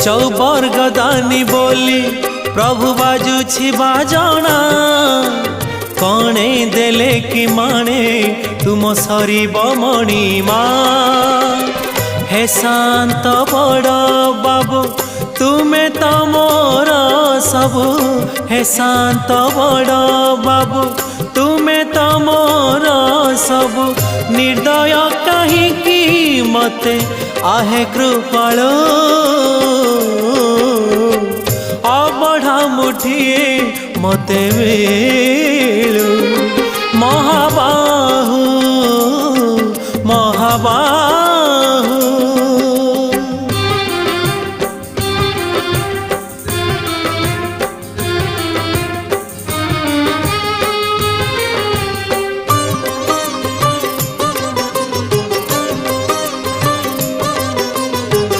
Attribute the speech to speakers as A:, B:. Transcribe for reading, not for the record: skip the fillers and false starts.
A: चौबर्ग दानी बोली प्रभु बाजुछि बाजना कणे देले कि माणे तुम सरीब मणिमा हे शांत बड़ बाबू तुमे तो मोर सबु हे शांत बड़ बाबू तुमे तो मोर सबु निर्दय कहीं मते आहे कृपाल अबढ़ा मुठिए मते मिलू महाबाहु महाबाहु